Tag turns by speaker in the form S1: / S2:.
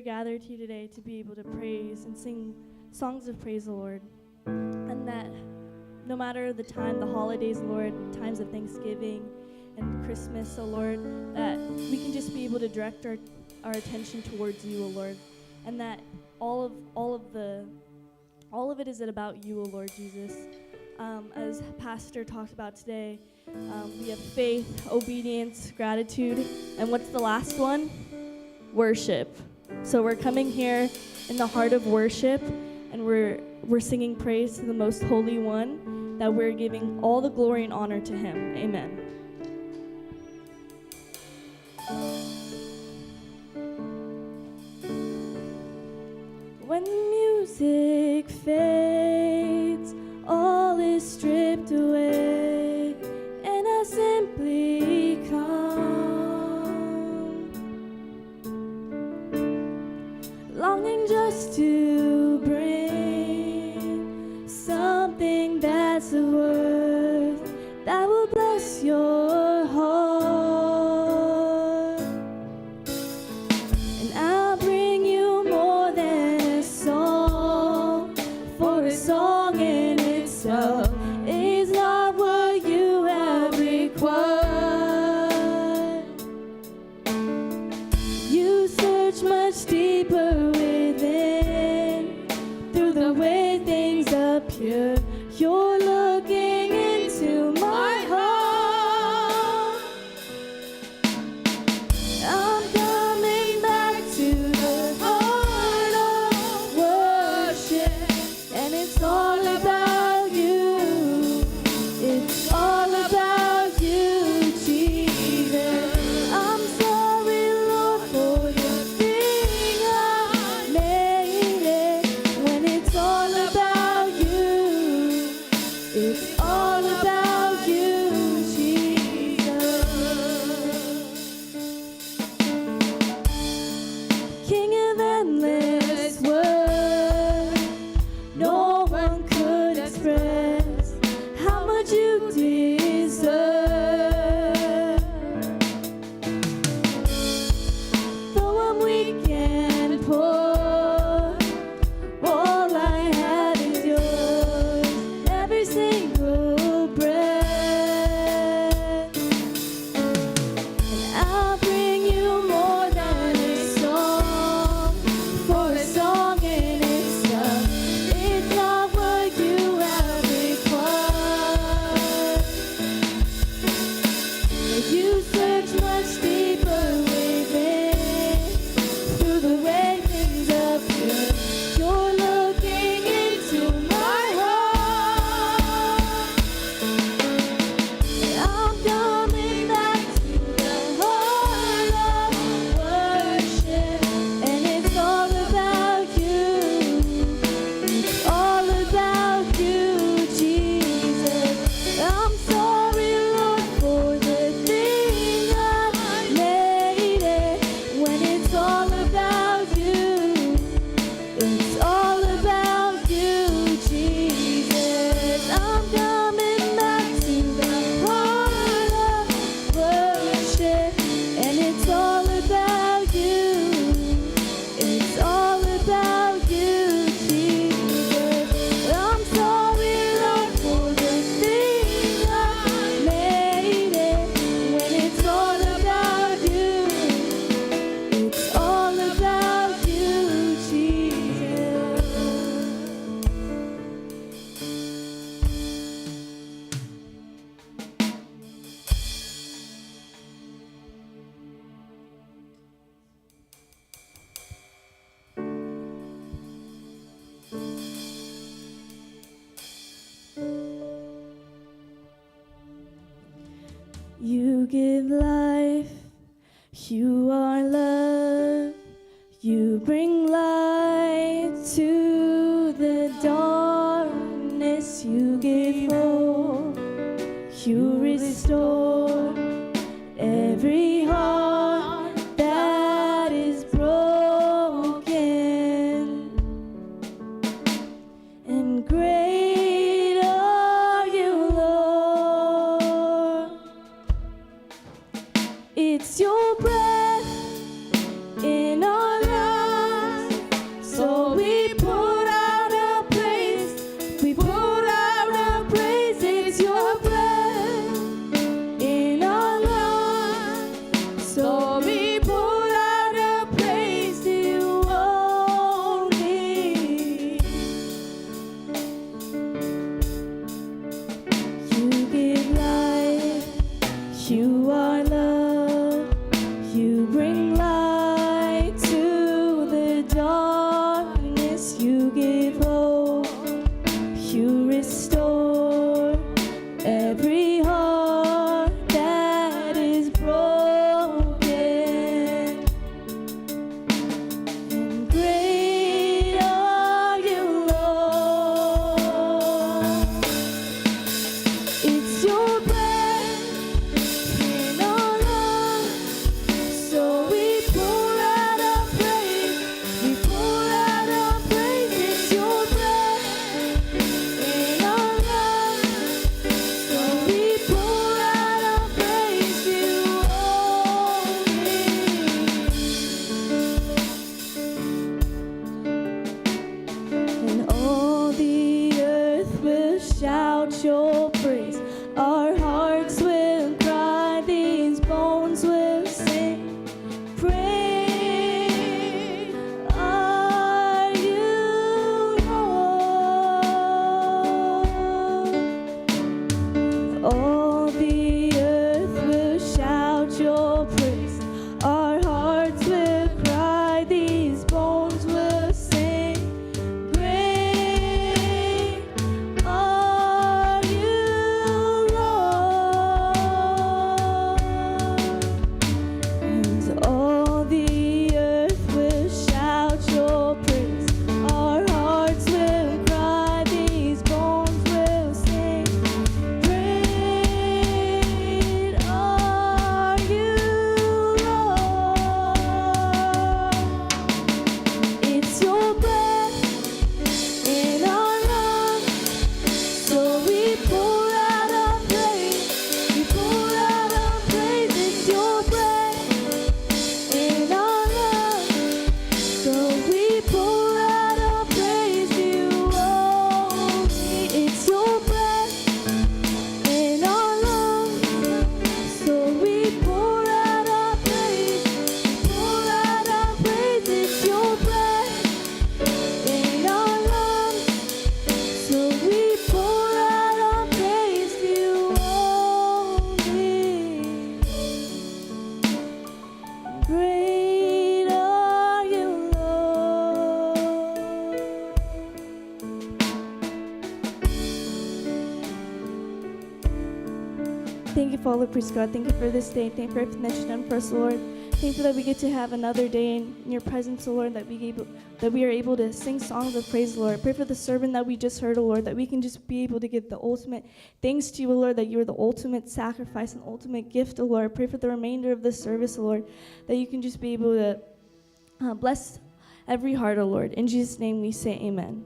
S1: gathered here today to be able to praise and sing songs of praise the Lord. And that no matter the time, the holidays, Lord, times of Thanksgiving and Christmas, Lord, that we can just be able to direct our attention towards you, Lord. And that all of it is about you, Lord Jesus. As Pastor talked about today, we have faith, obedience, gratitude, and what's the last one? Worship. So we're coming here in the heart of worship, and we're singing praise to the Most Holy One, that we're giving all the glory and honor to Him. Amen. When music fades, all is stripped away, and I simply come, longing just to bring something that's of worth that will bless your heart. And I'll bring you more than a song, for a song in itself is not what you have required. You search much deeper within, through the way things appear. You're looking into my heart. I'm coming back to the heart of worship, and it's all about you. It's all about you, Jesus. I'm sorry, Lord, for the thing I made it, when it's all about you. It's all about you, Jesus. King of endless worth, no one could express how much you deserve. Though I'm weak and poor, all I have is yours, every single breath. And I'll bring you more than a song, for a song in itself, it's not what you have required. But you search much deeper within, through the way things appear. You're looking into my heart. I'm coming back to the heart of worship, and it's all about you. It's all about you, Jesus. I'm sorry, Lord, for the thing I made it, when it's all about you. It's all about you, Jesus. I'm coming back to the heart of worship, and it's all about you. It's all about you, Jesus. I'm sorry, Lord, for the thing I made it, when it's all about you. It's all about you, Jesus. You give life, you are love, you bring light to the darkness, you give hope, you restore every heart that is broken. And great are you, Lord. It's your breath in our lives. You are love. You bring light to the darkness. You give hope. You restore every heart that is broken. And great are you, Lord. It's your breath in our lungs, so we pour out our praise. We pour out our praise. It's your breath in our lungs, so we pour out our praise to you only. And all the earth will shout your praise. Our hearts will cry, these bones will sing. Great are you, Lord. All the earth will shout your praise. Our hearts will cry, these bones will sing. Great are you, Lord. And all the earth will shout your praise. Our hearts will cry, these bones will sing. Great are you, Lord. It's your breath in our lungs, so we pour out our praise. We pour out our praise. It's your breath in our lungs, so we pour out our praise to you only. It's your breath in our lungs, so we pour out our praise. Pour out our praise. It's your breath in our lungs, so we pour out our praise to you only. Great are you, Lord. Thank you for all the praise, God. Thank you for this day. Thank you for everything that you've done for us, Lord. Thank you that we get to have another day in your presence, Lord, that we are able to sing songs of praise, Lord. Pray for the sermon that we just heard, Lord, that we can just be able to give the ultimate thanks to you, Lord, that you are the ultimate sacrifice and ultimate gift, Lord. Pray for the remainder of this service, Lord, that you can just be able to bless every heart, Lord. In Jesus' name we say amen.